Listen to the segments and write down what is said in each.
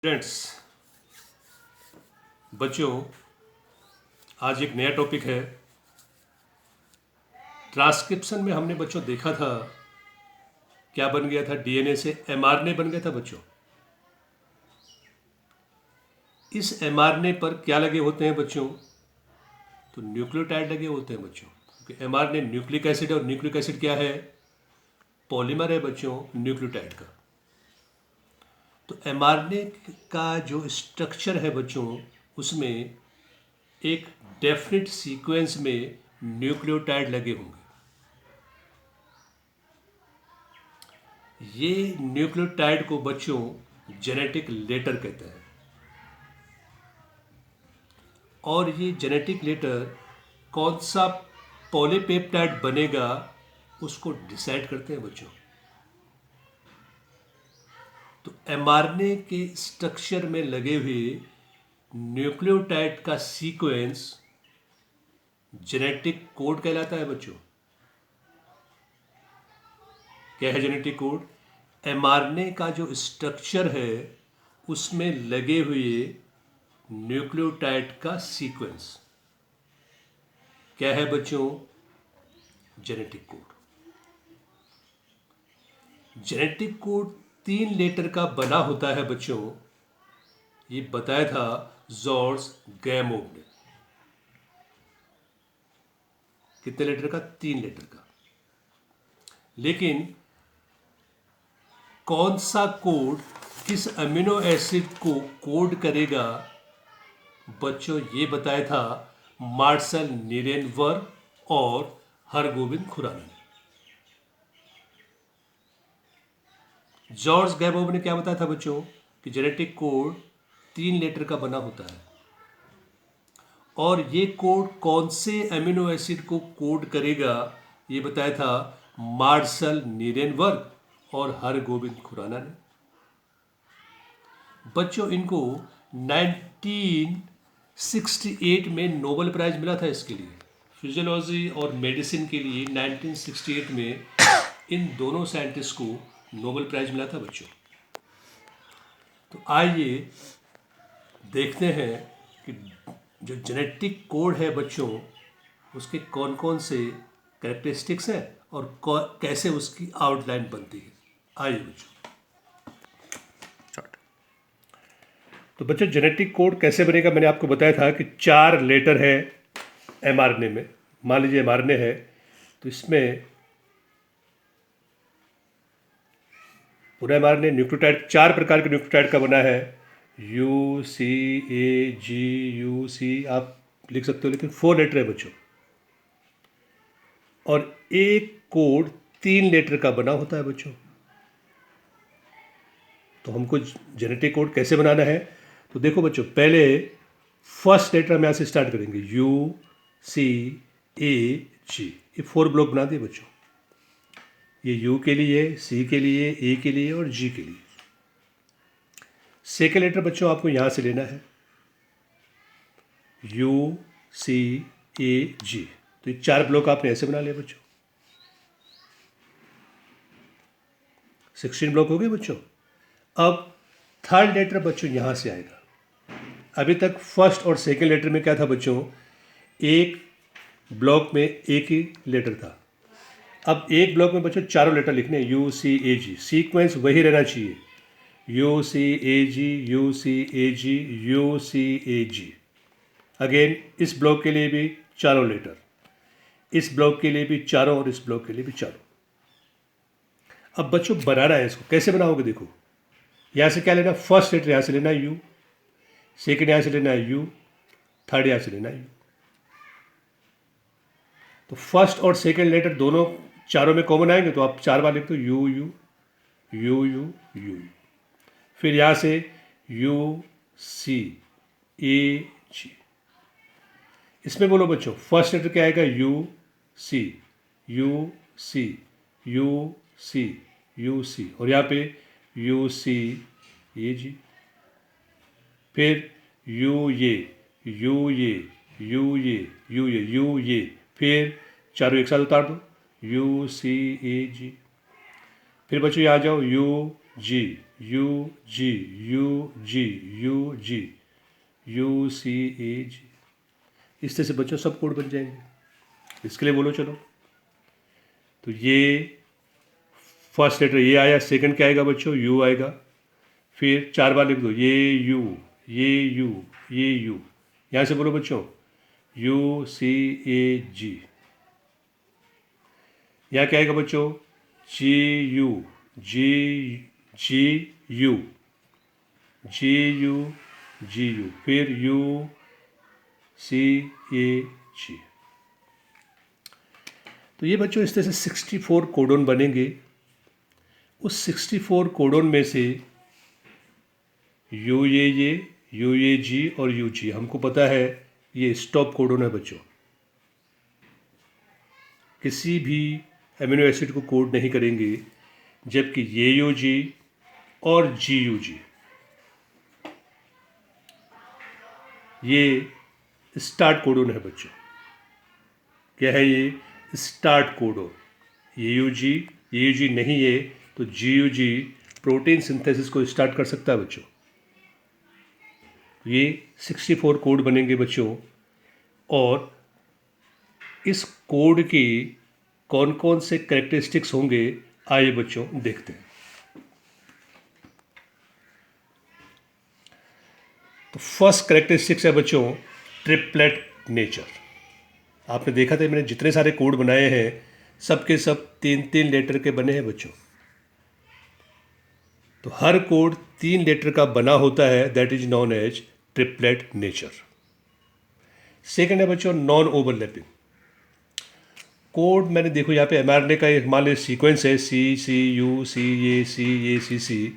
Students, बच्चों, आज एक नया टॉपिक है। ट्रांसक्रिप्शन में हमने बच्चों देखा था क्या बन गया था, डीएनए से एमआरएनए बन गया था बच्चों। इस एमआरएनए पर क्या लगे होते हैं बच्चों? तो न्यूक्लियोटाइड लगे होते हैं बच्चों, क्योंकि एमआरएनए न्यूक्लिक एसिड है और न्यूक्लिक एसिड क्या है? पॉलीमर है बच्चों न्यूक्लियोटाइड का। तो एमआरएनए का जो स्ट्रक्चर है बच्चों, उसमें एक डेफिनेट सीक्वेंस में न्यूक्लियोटाइड लगे होंगे। ये न्यूक्लियोटाइड को बच्चों जेनेटिक लेटर कहते हैं, और ये जेनेटिक लेटर कौन सा पॉलीपेप्टाइड बनेगा उसको डिसाइड करते हैं बच्चों। तो एमआरएनए के स्ट्रक्चर में लगे हुए न्यूक्लियोटाइड का सीक्वेंस जेनेटिक कोड कहलाता है बच्चों। क्या है जेनेटिक कोड? एमआरएनए का जो स्ट्रक्चर है उसमें लगे हुए न्यूक्लियोटाइड का सीक्वेंस क्या है बच्चों? Genetic code. Genetic code 3 letter का बना होता है बच्चों। ये बताया था जॉर्ज गैमोव ने। कितने लेटर का? 3 लेटर का। लेकिन कौन सा कोड किस अमीनो एसिड को कोड करेगा बच्चों, ये बताया था मार्शल नीरेनबर्ग और हरगोविंद खुराना ने। जॉर्ज गैमोव ने क्या बताया था बच्चों कि जेनेटिक कोड 3 लेटर का बना होता है, और ये कोड कौन से अमीनो एसिड को कोड करेगा ये बताया था मार्शल नीरेनबर्ग और हरगोविंद खुराना ने। बच्चों, इनको 1968 में नोबेल प्राइज मिला था इसके लिए। फिजियोलॉजी और मेडिसिन के लिए 1968 में इन दोनों साइंटिस्ट को नोबेल प्राइज मिला था बच्चों। तो आइए देखते हैं कि जो जेनेटिक कोड है बच्चों, उसके कौन कौन से कैरेक्टरिस्टिक्स हैं और कैसे उसकी आउटलाइन बनती है। आइए बच्चों। तो बच्चों, जेनेटिक कोड कैसे बनेगा मैंने आपको बताया था कि 4 लेटर है एमआरएनए में। मान लीजिए एमआरएनए है, तो इसमें पूरा एमआरएनए न्यूक्लियोटाइड 4 प्रकार के न्यूक्लियोटाइड का बना है। You C A G U सी आप लिख सकते हो, लेकिन 4 लेटर है बच्चों। और एक कोड 3 लेटर का बना होता है बच्चों। तो हमको जेनेटिक कोड कैसे बनाना है? तो देखो बच्चों, पहले फर्स्ट लेटर हम यहाँ से स्टार्ट करेंगे। यू सी ए जी, ये 4 ब्लॉक बना दिए बच्चों। ये यू के लिए, सी के लिए, ए के लिए और जी के लिए। सेकेंड लेटर बच्चों आपको यहाँ से लेना है, यू सी ए जी। तो ये 4 ब्लॉक आपने ऐसे बना लिया बच्चों। 16 ब्लॉक हो गए बच्चों। अब थर्ड लेटर बच्चों यहाँ से आएगा। अभी तक फर्स्ट और सेकेंड लेटर में क्या था बच्चों? एक ब्लॉक में एक ही लेटर था। अब एक ब्लॉक में बच्चों चारों लेटर लिखने, you C A ji. Sequence वही रहना चाहिए, U C A G, U C A G, U C A G. Again इस ब्लॉक के लिए भी चारों लेटर, इस ब्लॉक के लिए भी चारों और इस ब्लॉक के लिए भी चारों। अब बच्चों बनाना है इसको। कैसे बनाओगे? देखो, यहाँ से क्या लेना? फर्स्ट लेटर यहाँ से लेना है यू, सेकेंड यहाँ से लेना है यू, थर्ड यहाँ से लेना है यू। तो फर्स्ट और सेकेंड लेटर दोनों चारों में कॉमन आएंगे, तो आप 4 बार लिखते हो you you you you you. फिर यहाँ से यू सी ए जी। इसमें बोलो बच्चों, फर्स्ट लेटर क्या आएगा? U C U C U C U C, और यहाँ पे यू सी ए जी। फिर यू ये यू ये यू ये यू ये यू ये। फिर चारों एक साथ उतार दो, यू सी ए जी। फिर बच्चों यहाँ जाओ, U G, U G, U G, U G, U C A G. इस तरह से बच्चों सब कोड बन जाएंगे। इसके लिए बोलो चलो। तो ये फर्स्ट लेटर ये आया, सेकंड क्या आएगा बच्चों? यू आएगा। फिर 4 बार लिख दो, ये यू, ये यू, ये यू। यहाँ से बोलो बच्चों, यू सी ए जी। यहाँ क्या आएगा बच्चों? G U, G G U, G U, G U. फिर यू सी ए जी। तो ये बच्चों इस तरह से 64 कोडोन बनेंगे। उस 64 कोडोन में से यू ये जी और यू जी हमको पता है ये स्टॉप कोडोन है बच्चों। किसी भी एमिनो एसिड को कोड नहीं करेंगे, जबकि ये यू जी और जी यू जी ये स्टार्ट कोडोन है बच्चों। क्या है ये? Start codon. ये यू जी नहीं है, तो जी यू जी प्रोटीन सिंथेसिस को स्टार्ट कर सकता है बच्चों। ये 64 कोड बनेंगे बच्चों, और इस कोड की कौन कौन से कैरेक्टरिस्टिक्स होंगे आइए बच्चों देखते हैं। तो फर्स्ट कैरेक्टरिस्टिक्स है बच्चों ट्रिपलेट नेचर। आपने देखा था मैंने जितने सारे कोड बनाए हैं सबके सब 3-3 लेटर के बने हैं बच्चों। तो हर कोड 3 लेटर का बना होता है, that is non as triplet nature. Second है बच्चों नॉन ओवरलैपिंग। कोड मैंने देखो यहाँ पे एमआरएनए का एक मान लीजिए सीक्वेंस है, सी यू सी ये सी।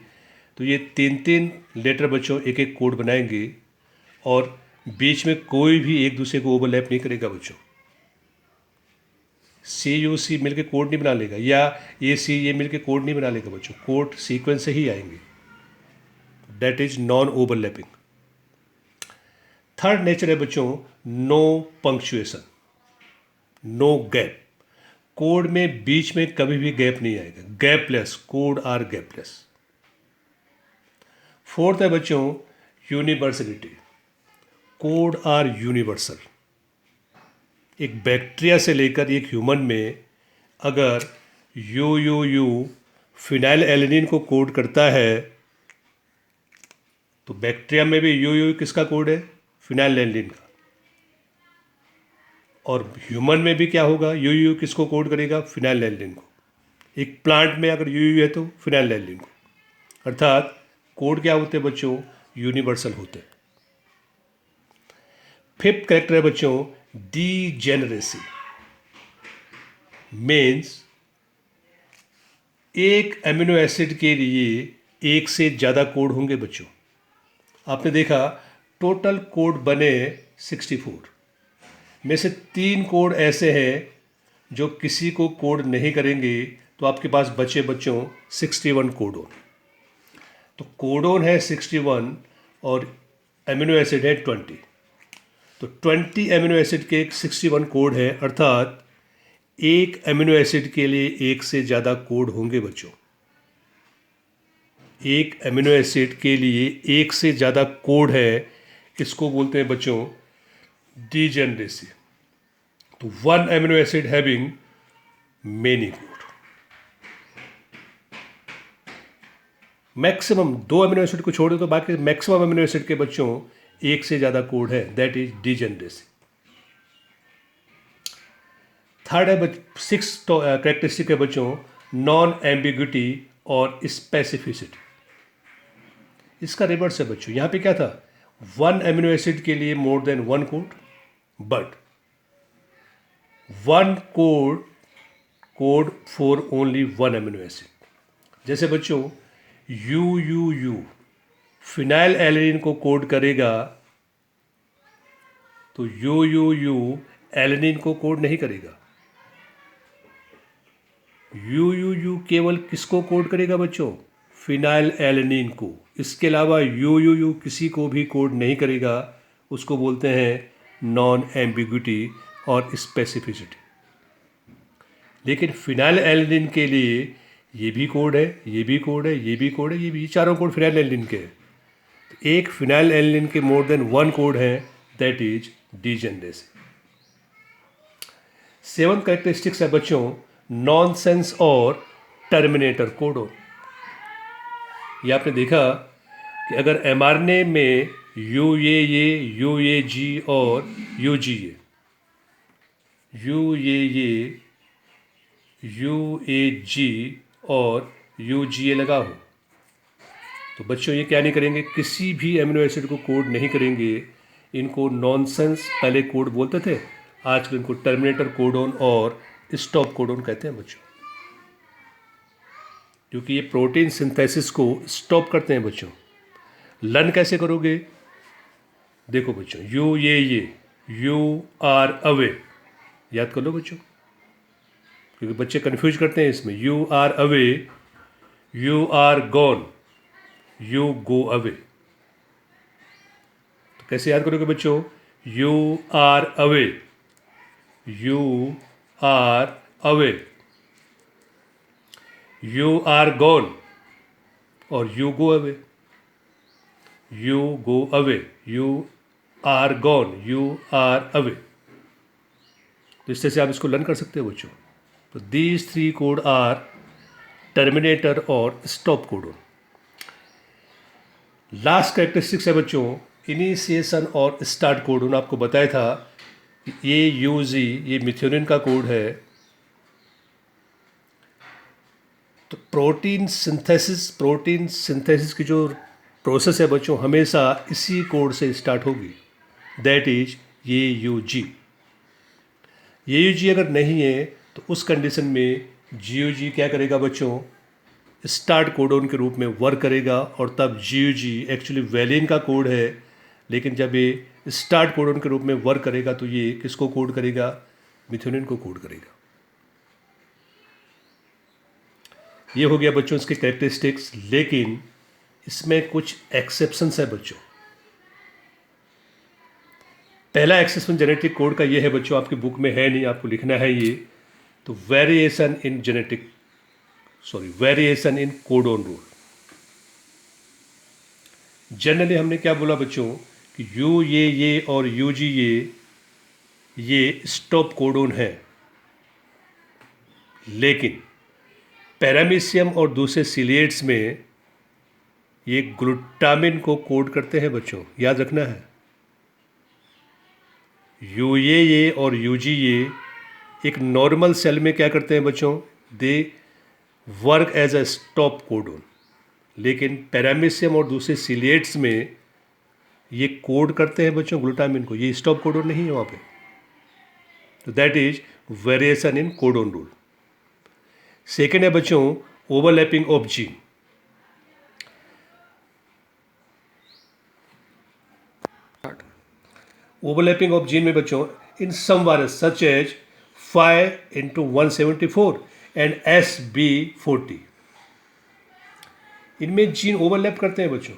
तो ये 3-3 लेटर बच्चों एक एक कोड बनाएंगे, और बीच में कोई भी एक दूसरे को ओवरलैप नहीं करेगा बच्चों। सी यू सी मिलके कोड नहीं बना लेगा, या ये सी ये मिलके कोड नहीं बना लेगा बच्चों। कोड सीक्वेंस से ही आएंगे, that is non overlapping. Third nature है बच्चों no punctuation, no gap. Code में बीच में कभी भी गैप नहीं आएगा, gapless. Code are gapless. Fourth है बच्चों यूनिवर्सलिटी। Code are universal. एक बैक्टीरिया से लेकर एक ह्यूमन में अगर यू फिनाइल एलेनिन को कोड करता है, तो बैक्टीरिया में भी यू किसका कोड है? फिनाइल एलेनिन का। और ह्यूमन में भी क्या होगा? यू किसको कोड करेगा? फिनाइल एलेनिन को। एक प्लांट में अगर यू है तो फिनाइल एलेनिन को। अर्थात कोड क्या होते हैं बच्चों? यूनिवर्सल होते हैं। फिफ्थ कैरेक्टर है बच्चों डीजेनरेसी। मीन्स एक एमिनो एसिड के लिए एक से ज़्यादा कोड होंगे बच्चों। आपने देखा टोटल कोड बने 64 में से 3 कोड ऐसे हैं जो किसी को कोड नहीं करेंगे, तो आपके पास बचे बच्चों 61 कोडोन। तो कोडोन है 61 और एमिनो एसिड है 20। तो 20 एमिनो एसिड के 61 कोड है, अर्थात एक एमिनो एसिड के लिए एक से ज़्यादा कोड होंगे बच्चों। एक एमिनो एसिड के लिए एक से ज़्यादा कोड है, इसको बोलते हैं बच्चों डीजेनरेसी। तो 1 amino acid having many code. Maximum 2 amino acid को छोड़ दो तो बाकी मैक्सिमम एमिनो एसिड के बच्चों एक से ज़्यादा कोड है, दैट इज डीजेनरेसी। थर्ड है 6 कैरेक्टरिस्टिक है बच्चों नॉन एम्बिग्यूटी और स्पेसिफिसिटी। इसका रिवर्स है बच्चों। यहाँ पे क्या था? 1 एमिनो एसिड के लिए more than 1 code, but 1 code for only 1 amino acid. जैसे बच्चों यू फिनाइल एलेनिन को कोड करेगा, तो यू एलेनिन को कोड नहीं करेगा। यू केवल किसको कोड करेगा बच्चों? फिनाइल एलेनिन को। इसके अलावा यू किसी को भी कोड नहीं करेगा। उसको बोलते हैं नॉन एम्बिग्यूटी और स्पेसिफिसिटी। लेकिन फिनाइल एलेनिन के लिए ये भी कोड है, ये भी कोड है, ये भी कोड है, ये भी, चारों कोड फिनाइल एल्निन के हैं। तो एक फिनाइल एल्निन के मोर देन वन कोड है, that is degeneracy. 7th characteristics है बच्चों नॉनसेंस और टर्मिनेटर कोडोन। ये आपने देखा कि अगर एमआरएनए में यूएए, यूएजी और यूजीए, यूएए, यूएजी और यूजीए लगा हो, तो बच्चों ये क्या नहीं करेंगे, किसी भी एमिनो एसिड को कोड नहीं करेंगे। इनको नॉनसेंस पहले कोड बोलते थे, आजकल इनको टर्मिनेटर कोडोन और स्टॉप कोडोन कहते हैं बच्चों, क्योंकि ये प्रोटीन सिंथेसिस को स्टॉप करते हैं बच्चों। लर्न कैसे करोगे, देखो बच्चों, ये यू आर अवे, याद कर लो बच्चों, क्योंकि बच्चे कंफ्यूज करते हैं इसमें। You are away, you are gone, you go away. तो कैसे याद करोगे बच्चों, you are away, you are away, you are gone और you go away, you go away, you are gone, you are away. तो इस तरह से आप इसको लर्न कर सकते हो बच्चों। तो दीज 3 कोड आर टर्मिनेटर और स्टॉप कोडोन। लास्ट कैरेक्टरिस्टिक्स है बच्चों इनिशिएशन और स्टार्ट कोडोन। आपको बताया था कि ये यूजी, ये मिथ्योनिन का कोड है। तो प्रोटीन सिंथेसिस की जो प्रोसेस है बच्चों हमेशा इसी कोड से स्टार्ट होगी, दैट इज ये यूजी। ये यूजी अगर नहीं है तो उस कंडीशन में जीयूजी क्या करेगा बच्चों, स्टार्ट कोडोन के रूप में वर्क करेगा, और तब जीयूजी एक्चुअली वैलिन का कोड है, लेकिन जब ये स्टार्ट कोडोन के रूप में वर्क करेगा तो ये किसको कोड करेगा, मिथ्योनिन को कोड करेगा। ये हो गया बच्चों इसके कैरेक्टरिस्टिक्स, लेकिन इसमें कुछ एक्सेप्शंस है बच्चों। पहला एक्सेप्शन जेनेटिक कोड का ये है बच्चों, आपकी बुक में है नहीं, आपको लिखना है ये। तो variation in codon rule. Generally हमने क्या बोला बच्चों कि ये और यूजी ये स्टॉप कोडोन है, लेकिन पैरामीशियम और दूसरे सिलिएट्स में ये ग्लूटामिन को कोड करते हैं बच्चों, याद रखना है। ये और यूजीए एक नॉर्मल सेल में क्या करते हैं बच्चों, they work as a stop codon, लेकिन पैरामीशियम और दूसरे सिलिएट्स में ये कोड करते हैं बच्चों ग्लूटामिन को, ये स्टॉप कोडोन नहीं है वहाँ पे। तो that is variation in codon rule. Second है बच्चों overlapping of gene. Overlapping of gene में बच्चों in some virus such as 5x174 and SB40, इनमें जीन ओवरलैप करते हैं बच्चों।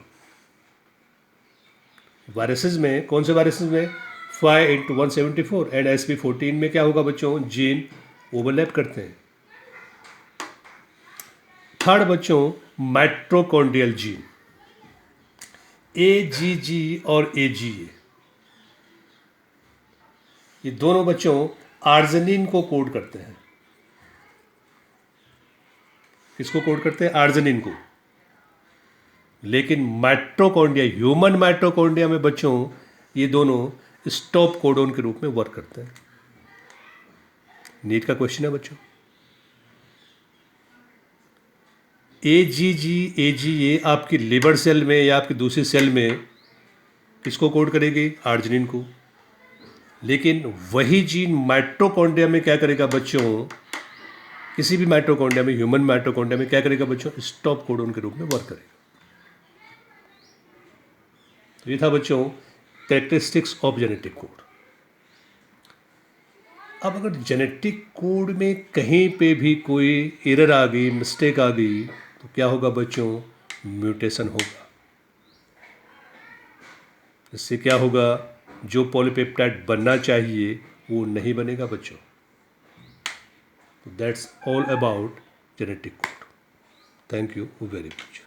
वायरसेस में, कौन से वायरसेस में, 5x174 एंड SB14 में क्या होगा बच्चों, जीन ओवरलैप करते हैं। थर्ड बच्चों माइटोकॉन्ड्रियल जीन, AGG और AGA, ये दोनों बच्चों आर्जिनिन को कोड करते हैं। किसको कोड करते हैं, आर्जिनिन को। लेकिन माइटोकॉन्ड्रिया, ह्यूमन माइटोकॉन्ड्रिया में बच्चों ये दोनों स्टॉप कोडोन के रूप में वर्क करते हैं। नीट का क्वेश्चन है बच्चों। AGG AGA आपकी लिवर सेल में या आपकी दूसरी सेल में किसको कोड करेगी, आर्जिनिन को। लेकिन वही जीन माइटोकॉन्ड्रिया में क्या करेगा बच्चों, किसी भी माइटोकॉन्ड्रिया में, ह्यूमन माइटोकॉन्ड्रिया में क्या करेगा बच्चों, स्टॉप कोडोन के रूप में वर्क करेगा। तो ये था बच्चों कैरेक्टरिस्टिक्स ऑफ जेनेटिक कोड। अब अगर जेनेटिक कोड में कहीं पे भी कोई एरर आ गई, मिस्टेक आ गई, तो क्या होगा बच्चों, म्यूटेशन होगा। इससे क्या होगा, जो पॉलीपेप्टाइड बनना चाहिए वो नहीं बनेगा बच्चों। That's all about genetic code. Thank you very much.